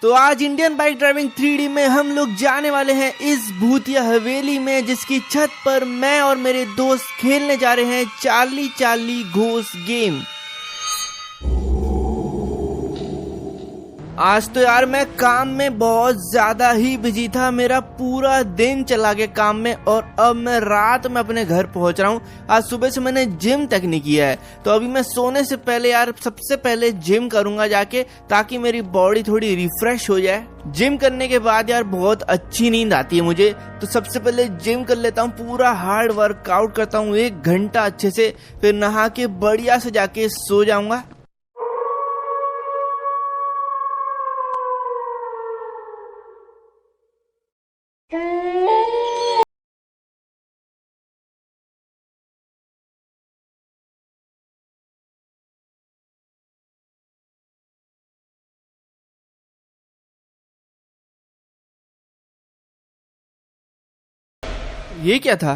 तो आज Indian bike driving 3D में हम लोग जाने वाले हैं इस भूतिया हवेली में, जिसकी छत पर मैं और मेरे दोस्त खेलने जा रहे हैं चार्ली चार्ली घोस्ट गेम। आज तो यार मैं काम में बहुत ज्यादा ही बिजी था, मेरा पूरा दिन चला गया काम में और अब मैं रात में अपने घर पहुंच रहा हूँ। आज सुबह से मैंने जिम तक नहीं किया है, तो अभी मैं सोने से पहले यार सबसे पहले जिम करूंगा जाके, ताकि मेरी बॉडी थोड़ी रिफ्रेश हो जाए। जिम करने के बाद यार बहुत अच्छी नींद आती है मुझे, तो सबसे पहले जिम कर लेता हूँ, पूरा हार्ड वर्कआउट करता हूँ 1 घंटा अच्छे से, फिर नहा के बढ़िया से जाके सो जाऊंगा। ये क्या था?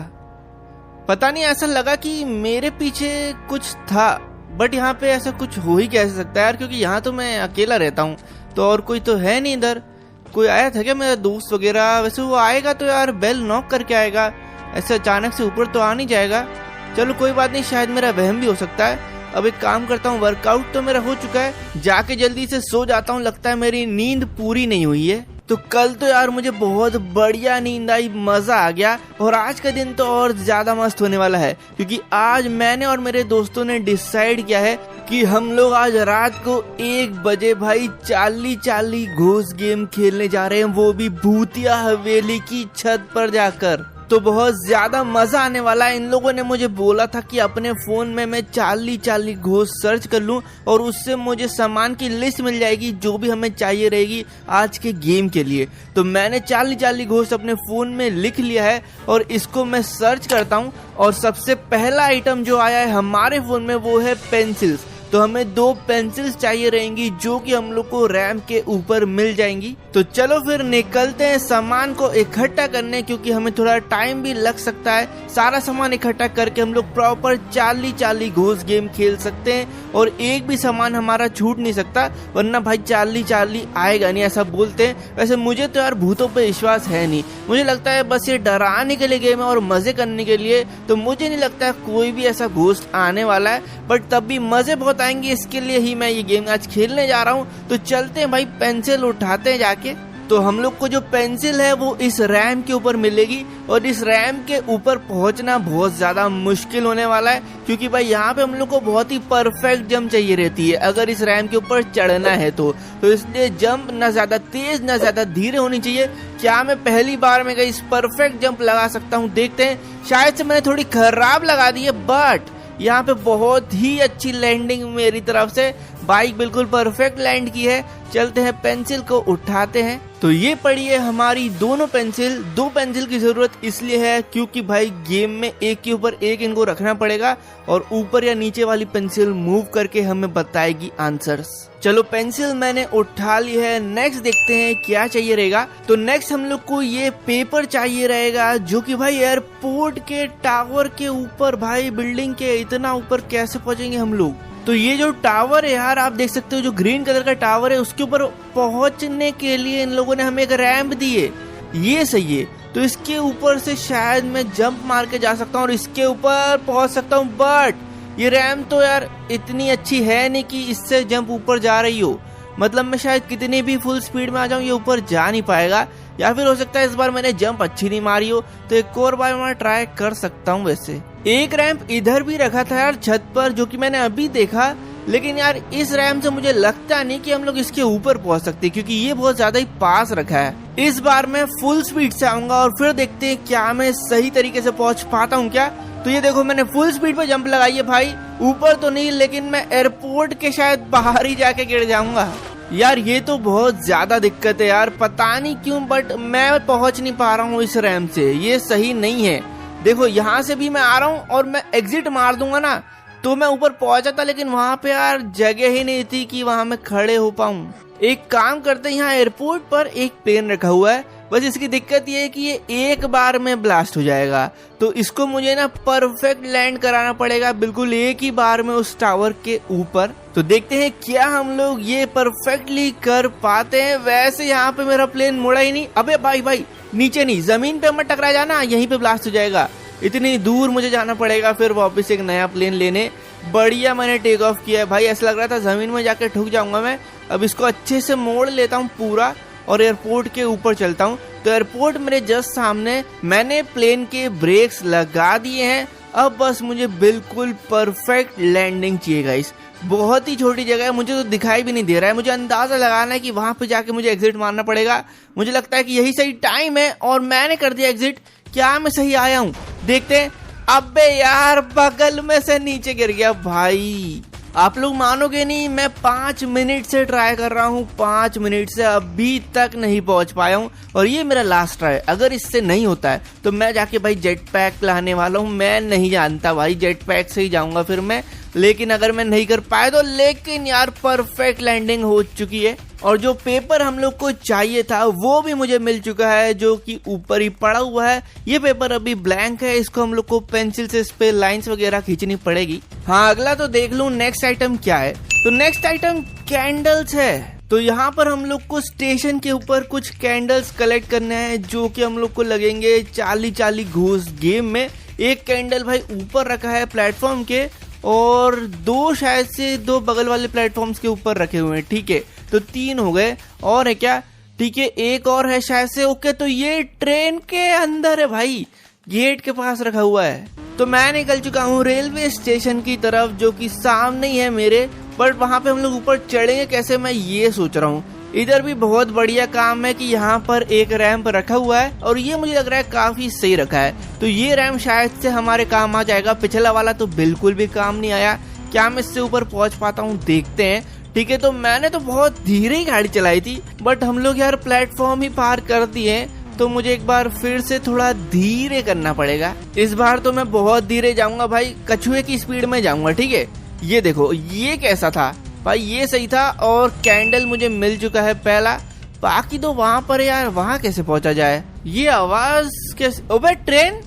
पता नहीं, ऐसा लगा कि मेरे पीछे कुछ था, बट यहाँ पे ऐसा कुछ हो ही कैसे सकता है यार, क्योंकि यहाँ तो मैं अकेला रहता हूँ, तो और कोई तो है नहीं इधर। कोई आया था क्या मेरा दोस्त वगैरह? वैसे वो आएगा तो यार बेल नॉक करके आएगा, ऐसे अचानक से ऊपर तो आ नहीं जाएगा। चलो कोई बात नहीं, शायद मेरा वहम भी हो सकता है। अब एक काम करता हूँ, वर्कआउट तो मेरा हो चुका है, जाके जल्दी से सो जाता हूँ। लगता है मेरी नींद पूरी नहीं हुई है। तो कल तो यार मुझे बहुत बढ़िया नींद आई, मजा आ गया, और आज का दिन तो और ज्यादा मस्त होने वाला है, क्योंकि आज मैंने और मेरे दोस्तों ने डिसाइड किया है कि हम लोग आज रात को 1 बजे भाई चार्ली चार्ली घोस्ट गेम खेलने जा रहे हैं, वो भी भूतिया हवेली की छत पर जाकर। तो बहुत ज्यादा मजा आने वाला है। इन लोगों ने मुझे बोला था कि अपने फोन में मैं चार्ली चार्ली घोस्ट सर्च कर लूं और उससे मुझे सामान की लिस्ट मिल जाएगी जो भी हमें चाहिए रहेगी आज के गेम के लिए। तो मैंने चार्ली चार्ली घोस्ट अपने फोन में लिख लिया है और इसको मैं सर्च करता हूं, और सबसे पहला आइटम जो आया है हमारे फोन में वो है पेंसिल्स। तो हमें 2 पेंसिल्स चाहिए रहेंगी जो कि हम लोग को रैम के ऊपर मिल जाएंगी। तो चलो फिर निकलते हैं सामान को इकट्ठा करने, क्योंकि हमें थोड़ा टाइम भी लग सकता है। सारा सामान इकट्ठा करके हम लोग proper Charlie Charlie ghost game खेल सकते हैं, और एक भी सामान हमारा छूट नहीं सकता, वरना भाई चार्ली चार्ली आएगा नहीं, ऐसा बोलते हैं। वैसे मुझे तो यार भूतों पे विश्वास है नहीं, मुझे लगता है बस ये डराने के लिए गेम है और मजे करने के लिए। तो मुझे नहीं लगता है कोई भी ऐसा घोस्ट आने वाला है, बट तब भी मजे बहुत आएंगे, इसके लिए ही मैं ये गेम आज खेलने जा रहा हूँ। तो चलते हैं भाई, पेंसिल उठाते हैं जाके। तो हम लोग को जो पेंसिल है वो इस रैम के ऊपर मिलेगी, और इस रैम के ऊपर पहुंचना बहुत ज्यादा मुश्किल होने वाला है, क्योंकि भाई यहाँ पे हम लोग को बहुत ही परफेक्ट जंप चाहिए रहती है अगर इस रैम के ऊपर चढ़ना है तो इसलिए जंप ना ज्यादा तेज ना ज्यादा धीरे होनी चाहिए। क्या मैं पहली बार में इस परफेक्ट जंप लगा सकता हूँ? देखते हैं। शायद से मैंने थोड़ी खराब लगा दी है, बट यहाँ पे बहुत ही अच्छी लैंडिंग मेरी तरफ से, बाइक बिल्कुल परफेक्ट लैंड की है। चलते हैं, पेंसिल को उठाते हैं। तो ये पड़ी है हमारी दोनों पेंसिल। 2 पेंसिल की जरूरत इसलिए है क्योंकि भाई गेम में एक के ऊपर एक इनको रखना पड़ेगा, और ऊपर या नीचे वाली पेंसिल मूव करके हमें बताएगी आंसर्स। चलो पेंसिल मैंने उठा ली है, नेक्स्ट देखते हैं क्या चाहिए रहेगा। तो नेक्स्ट हम लोग को ये पेपर चाहिए रहेगा, जो कि भाई एयरपोर्ट के टावर के ऊपर, भाई बिल्डिंग के इतना ऊपर कैसे पहुंचेंगे हम लोग? तो ये जो टावर है यार, आप देख सकते हो जो ग्रीन कलर का टावर है, उसके ऊपर पहुंचने के लिए इन लोगों ने हमें एक रैंप दी है। ये सही है, तो इसके ऊपर से शायद मैं जंप मार के जा सकता हूँ और इसके ऊपर पहुंच सकता हूँ, बट ये रैंप तो यार इतनी अच्छी है नहीं कि इससे जंप ऊपर जा रही हो। मतलब मैं शायद कितनी भी फुल स्पीड में आ जाऊं, ये ऊपर जा नहीं पाएगा, या फिर हो सकता है इस बार मैंने जंप अच्छी नहीं मारी हो, तो एक और बार मैं ट्राई कर सकता हूँ। वैसे एक रैंप इधर भी रखा था यार छत पर, जो कि मैंने अभी देखा, लेकिन यार इस रैंप से मुझे लगता नहीं कि हम लोग इसके ऊपर पहुंच सकते, क्योंकि ये बहुत ज्यादा ही पास रखा है। इस बार मैं फुल स्पीड से आऊंगा और फिर देखते हैं क्या मैं सही तरीके से पहुंच पाता हूँ क्या। तो ये देखो, मैंने फुल स्पीड पे जंप लगाई है भाई, ऊपर तो नहीं, लेकिन मैं एयरपोर्ट के शायद बाहर ही जाके गिर जाऊंगा। यार ये तो बहुत ज्यादा दिक्कत है यार, पता नहीं क्यों, बट मैं पहुंच नहीं पा रहा हूँ इस रैंप से, ये सही नहीं है। देखो यहाँ से भी मैं आ रहा हूँ और मैं एग्जिट मार दूंगा ना तो मैं ऊपर पहुंचा था, लेकिन वहाँ पे यार जगह ही नहीं थी कि वहाँ मैं खड़े हो पाऊँ। एक काम करते हैं, यहाँ एयरपोर्ट पर एक पेन रखा हुआ है, बस इसकी दिक्कत ये है कि ये एक बार में ब्लास्ट हो जाएगा, तो इसको मुझे ना परफेक्ट लैंड कराना पड़ेगा बिल्कुल एक ही बार में उस टावर के ऊपर। तो देखते हैं क्या हम लोग ये परफेक्टली कर पाते हैं। वैसे यहाँ पे मेरा प्लेन मुड़ा ही नहीं। अबे भाई नीचे नहीं, जमीन पे मत टकरा जाना, यहीं पे ब्लास्ट हो जाएगा। इतनी दूर मुझे जाना पड़ेगा फिर वापस एक नया प्लेन लेने। बढ़िया मैंने टेक ऑफ किया है भाई, ऐसा लग रहा था जमीन में जाके ठुक जाऊंगा मैं। अब इसको अच्छे से मोड़ लेता हूँ पूरा और एयरपोर्ट के ऊपर चलता हूँ। तो एयरपोर्ट मेरे जस्ट सामने, मैंने प्लेन के ब्रेक्स लगा दिए हैं। अब बस मुझे बिल्कुल परफेक्ट लैंडिंग चाहिए गाइस। बहुत ही छोटी जगह है, मुझे तो दिखाई भी नहीं दे रहा है। मुझे अंदाजा लगाना है कि वहां पे जाके मुझे एग्जिट मारना पड़ेगा। मुझे लगता है कि यही सही टाइम है और मैंने कर दिया एग्जिट। क्या मैं सही आया हूँ? देखते हैं। अबे यार बगल में से नीचे गिर गया भाई। आप लोग मानोगे नहीं, मैं 5 मिनट से ट्राई कर रहा हूँ, 5 मिनट से अभी तक नहीं पहुंच पाया हूँ और ये मेरा लास्ट ट्राई। अगर इससे नहीं होता है तो मैं जाके भाई जेट पैक लाने वाला हूँ। मैं नहीं जानता भाई, जेट पैक से ही जाऊंगा फिर मैं। लेकिन अगर मैं नहीं कर पाया तो, लेकिन यार परफेक्ट लैंडिंग हो चुकी है और जो पेपर हम लोग को चाहिए था वो भी मुझे मिल चुका है, जो कि ऊपर ही पड़ा हुआ है। ये पेपर अभी ब्लैंक है, इसको हम लोग को पेंसिल से इस पे लाइंस वगैरह खींचनी पड़ेगी। हाँ, अगला तो देख लूं नेक्स्ट आइटम क्या है। तो नेक्स्ट आइटम कैंडल्स है। तो यहाँ पर हम लोग को स्टेशन के ऊपर कुछ कैंडल्स कलेक्ट करने हैं, जो कि हम लोग को लगेंगे 40 घूस गेम में। एक कैंडल भाई ऊपर रखा है प्लेटफॉर्म के और 2 शायद से 2 बगल वाले प्लेटफॉर्म्स के ऊपर रखे हुए हैं। ठीक है, तो 3 हो गए। और है क्या? ठीक है, एक और है शायद से। ओके, तो ये ट्रेन के अंदर है भाई, गेट के पास रखा हुआ है। तो मैं निकल चुका हूँ रेलवे स्टेशन की तरफ, जो कि सामने ही है मेरे। बट वहां पे हम लोग ऊपर चढ़ेंगे कैसे, मैं ये सोच रहा हूँ। इधर भी बहुत बढ़िया काम है कि यहाँ पर एक रैंप रखा हुआ है और ये मुझे लग रहा है काफी सही रखा है। तो ये रैंप शायद से हमारे काम आ जाएगा। पिछला वाला तो बिल्कुल भी काम नहीं आया। क्या मैं इससे ऊपर पहुंच पाता हूँ? देखते हैं। ठीक है, तो मैंने तो बहुत धीरे ही गाड़ी चलाई थी, बट हम लोग यार प्लेटफॉर्म ही पार कर दिए, तो मुझे एक बार फिर से थोड़ा धीरे करना पड़ेगा। इस बार तो मैं बहुत धीरे जाऊंगा भाई, कछुए की स्पीड में जाऊंगा। ठीक है, ये देखो, ये कैसा था भाई, ये सही था। और कैंडल मुझे मिल चुका है पहला। बाकी तो वहां पर यार, वहां कैसे पहुंचा जाए? ये आवाज कैसे? अबे ट्रेन,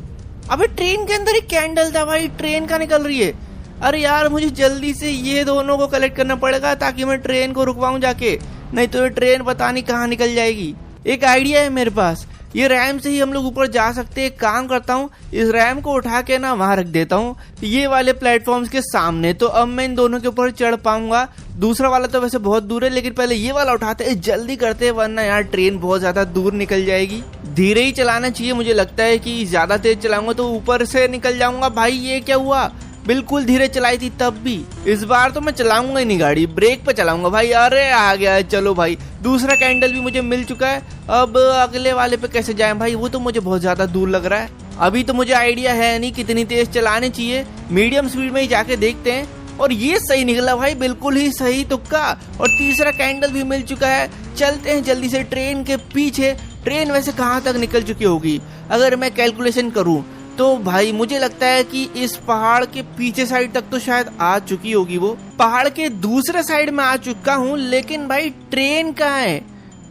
अबे ट्रेन के अंदर एक कैंडल था भाई, ट्रेन का निकल रही है। अरे यार, मुझे जल्दी से ये दोनों को कलेक्ट करना पड़ेगा ताकि मैं ट्रेन को रुकवाऊं जाके, नहीं तो ये ट्रेन पता नहीं कहाँ निकल जाएगी। एक आइडिया है मेरे पास, ये रैम से ही हम लोग ऊपर जा सकते हैं। काम करता हूँ, इस रैम को उठा के ना वहां रख देता हूँ, ये वाले प्लेटफॉर्म्स के सामने। तो अब मैं इन दोनों के ऊपर चढ़ पाऊंगा। दूसरा वाला तो वैसे बहुत दूर है, लेकिन पहले ये वाला उठाते हैं, जल्दी करते हैं, वरना यार ट्रेन बहुत ज्यादा दूर निकल जाएगी। धीरे ही चलाना चाहिए, मुझे लगता है कि ज्यादा तेज चलाऊंगा तो ऊपर से निकल जाऊंगा। भाई ये क्या हुआ? बिल्कुल धीरे चलाई थी तब भी। इस बार तो मैं चलाऊंगा ही नहीं गाड़ी, ब्रेक पे चलाऊंगा भाई। अरे आ गया है, चलो भाई। दूसरा कैंडल भी मुझे मिल चुका है। अब अगले वाले पे कैसे जाएं भाई? वो तो मुझे बहुत ज्यादा दूर लग रहा है। अभी तो मुझे आइडिया है नहीं कितनी तेज चलानी चाहिए, मीडियम स्पीड में ही जाके देखते हैं। और ये सही निकला भाई, बिल्कुल ही सही तुक्का। और तीसरा कैंडल भी मिल चुका है। चलते हैं जल्दी से ट्रेन के पीछे। ट्रेन वैसे कहाँ तक निकल चुकी होगी अगर मैं कैलकुलेशन करूँ तो भाई मुझे लगता है कि इस पहाड़ के पीछे साइड तक तो शायद आ चुकी होगी। वो पहाड़ के दूसरे साइड में आ चुका हूँ, लेकिन भाई ट्रेन कहाँ है?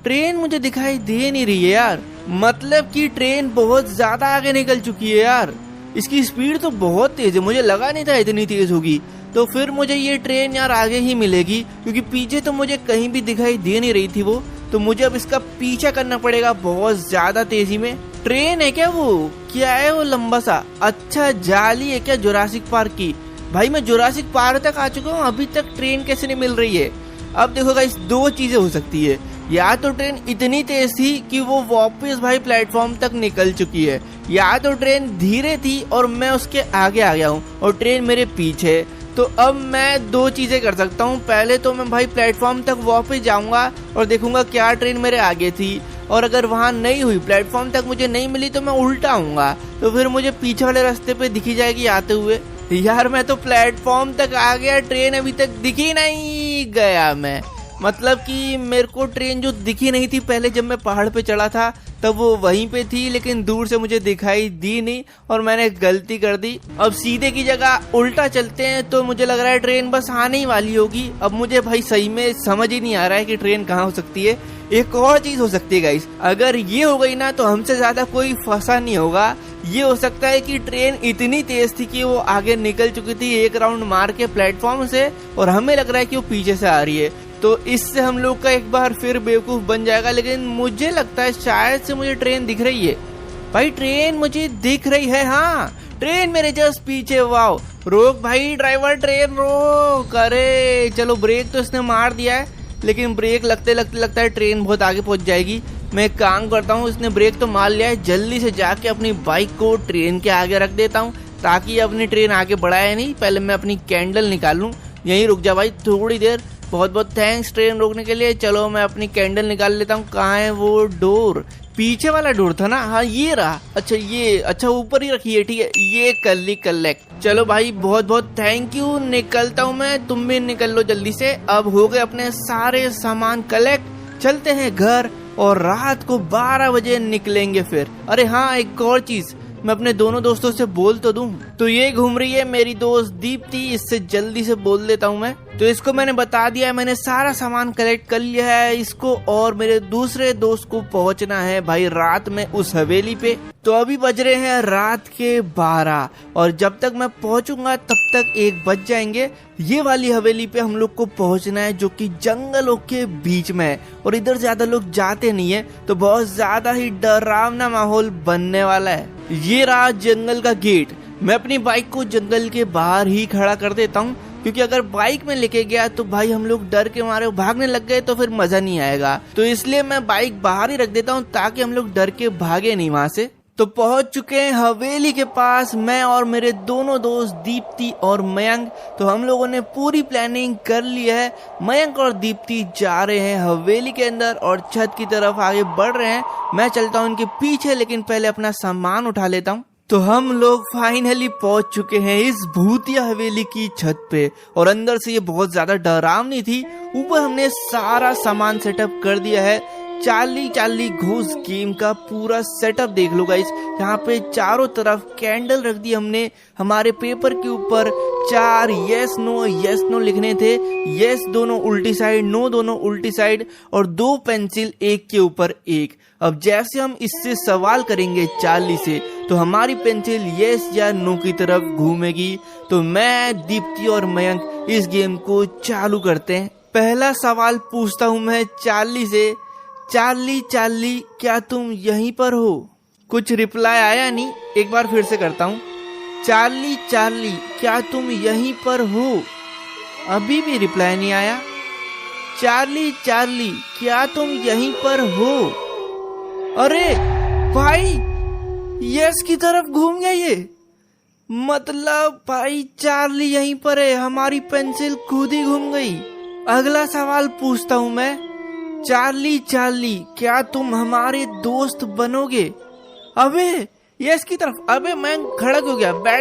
ट्रेन मुझे दिखाई दे नहीं रही है यार। मतलब कि ट्रेन बहुत ज्यादा आगे निकल चुकी है यार। इसकी स्पीड तो बहुत तेज है, मुझे लगा नहीं था इतनी तेज होगी। तो फिर मुझे ये ट्रेन यार आगे ही मिलेगी, क्योंकि पीछे तो मुझे कहीं भी दिखाई दे नहीं रही थी वो। तो मुझे अब इसका पीछा करना पड़ेगा बहुत ज्यादा तेजी में। ट्रेन है क्या वो? क्या है वो लंबा सा? अच्छा, जाली है क्या जुरासिक पार्क की? भाई मैं जुरासिक पार्क तक आ चुका हूँ, अभी तक ट्रेन कैसे नहीं मिल रही है? अब देखो गाइस, 2 चीजें हो सकती है। या तो ट्रेन इतनी तेज थी कि वो वापस भाई प्लेटफॉर्म तक निकल चुकी है, या तो ट्रेन धीरे थी और मैं उसके आगे आ गया हूँ और ट्रेन मेरे पीछे। तो अब मैं 2 चीजें कर सकता हूँ। पहले तो मैं भाई प्लेटफॉर्म तक वापस जाऊंगा और देखूंगा क्या ट्रेन मेरे आगे थी, और अगर वहां नहीं हुई, प्लेटफॉर्म तक मुझे नहीं मिली, तो मैं उल्टा आऊंगा। तो फिर मुझे पीछे वाले रास्ते पे दिखी जाएगी आते हुए। यार मैं तो प्लेटफॉर्म तक आ गया, ट्रेन अभी तक दिखी नहीं। गया मैं, मतलब कि मेरे को ट्रेन जो दिखी नहीं थी पहले जब मैं पहाड़ पे चढ़ा था, तब वो वहीं पे थी, लेकिन दूर से मुझे दिखाई दी नहीं और मैंने गलती कर दी। अब सीधे की जगह उल्टा चलते हैं, तो मुझे लग रहा है ट्रेन बस आने ही वाली होगी। अब मुझे भाई सही में समझ ही नहीं आ रहा है कि ट्रेन कहाँ हो सकती है। एक और चीज हो सकती है गाइस, अगर ये हो गई ना तो हमसे ज्यादा कोई फंसा नहीं होगा। ये हो सकता है कि ट्रेन इतनी तेज थी कि वो आगे निकल चुकी थी एक राउंड मार के प्लेटफॉर्म से, और हमें लग रहा है कि वो पीछे से आ रही है। तो इससे हम लोग का एक बार फिर बेवकूफ बन जाएगा। लेकिन मुझे लगता है शायद से मुझे ट्रेन दिख रही है। भाई ट्रेन मुझे दिख रही है, हाँ ट्रेन मेरे जस्ट पीछे। वाओ, रोक भाई ड्राइवर, ट्रेन रोक। अरे चलो, ब्रेक तो इसने मार दिया है, लेकिन ब्रेक लगते लगता है ट्रेन बहुत आगे पहुंच जाएगी। मैं एक काम करता हूँ, इसने ब्रेक तो मार लिया है, जल्दी से जाके अपनी बाइक को ट्रेन के आगे रख देता हूँ ताकि अपनी ट्रेन आगे बढ़ाए नहीं। पहले मैं अपनी कैंडल निकाल लूँ। यहीं रुक जा भाई थोड़ी देर, बहुत बहुत थैंक्स ट्रेन रोकने के लिए। चलो मैं अपनी कैंडल निकाल लेता हूँ। कहाँ है वो डोर? पीछे वाला डोर था ना, हाँ ये रहा। अच्छा ऊपर ही रखिए, ठीक है। ये कर ली कलेक्ट। चलो भाई बहुत बहुत थैंक यू, निकलता हूँ मैं, तुम भी निकल लो जल्दी से। अब हो गए अपने सारे सामान कलेक्ट, चलते हैं घर और रात को 12 बजे निकलेंगे फिर। अरे हाँ, एक और चीज मैं अपने दोनों दोस्तों से बोल तो दूं। तो ये घूम रही है मेरी दोस्त दीप्ति, इससे जल्दी से बोल देता हूँ मैं। तो इसको मैंने बता दिया है, मैंने सारा सामान कलेक्ट कर लिया है। इसको और मेरे दूसरे दोस्त को पहुंचना है भाई रात में उस हवेली पे। तो अभी बज रहे हैं रात के 12, और जब तक मैं पहुंचूंगा तब तक 1 बज जाएंगे। ये वाली हवेली पे हम लोग को पहुंचना है, जो कि जंगलों के बीच में है और इधर ज्यादा लोग जाते नहीं है, तो बहुत ज्यादा ही डरावना माहौल बनने वाला है। ये रहा जंगल का गेट। मैं अपनी बाइक को जंगल के बाहर ही खड़ा कर देता हूँ, क्योंकि अगर बाइक में लेके गया तो भाई हम लोग डर के मारे भागने लग गए तो फिर मजा नहीं आएगा। तो इसलिए मैं बाइक बाहर ही रख देता हूँ ताकि हम लोग डर के भागे नहीं वहां से। तो पहुंच चुके हैं हवेली के पास, मैं और मेरे दोनों दोस्त दीप्ति और मयंक। तो हम लोगों ने पूरी प्लानिंग कर ली है। मयंक और दीप्ति जा रहे हैं हवेली के अंदर और छत की तरफ आगे बढ़ रहे हैं। मैं चलता हूँ उनके पीछे, लेकिन पहले अपना सामान उठा लेता हूँ। तो हम लोग फाइनली पहुंच चुके हैं इस भूतिया हवेली की छत पे, और अंदर से ये बहुत डरावनी थी। ऊपर हमने सारा सामान सेटअप कर दिया है। चार्ली घोस्ट गेम का पूरा सेटअप देख लो गाइस। यहाँ पे चारों तरफ कैंडल रख दी हमने। हमारे पेपर के ऊपर 4 यस नो लिखने थे। यस दोनों उल्टी साइड, नो दोनों उल्टी साइड, और 2 पेंसिल एक के ऊपर एक। अब जैसे हम इससे सवाल करेंगे चार्ली से, तो हमारी पेंसिल यस या नो की तरफ घूमेगी। तो मैं, दीप्ति और मयंक इस गेम को चालू करते हैं। पहला सवाल पूछता हूँ मैं चार्ली से। चार्ली क्या तुम यहीं पर हो? कुछ रिप्लाई आया नहीं, एक बार फिर से करता हूँ। चार्ली क्या तुम यहीं पर हो? अभी भी रिप्लाई नहीं आया। चार्ली क्या तुम यहीं पर हो? अरे भाई यस की तरफ घूम गया ये, मतलब भाई चार्ली यहीं पर है, हमारी पेंसिल खुद ही घूम गई। अगला सवाल पूछता हूँ मैं। चार्ली क्या तुम हमारे दोस्त बनोगे? अबे यस की तरफ। अबे मैं खड़ा क्यों गया? बैठ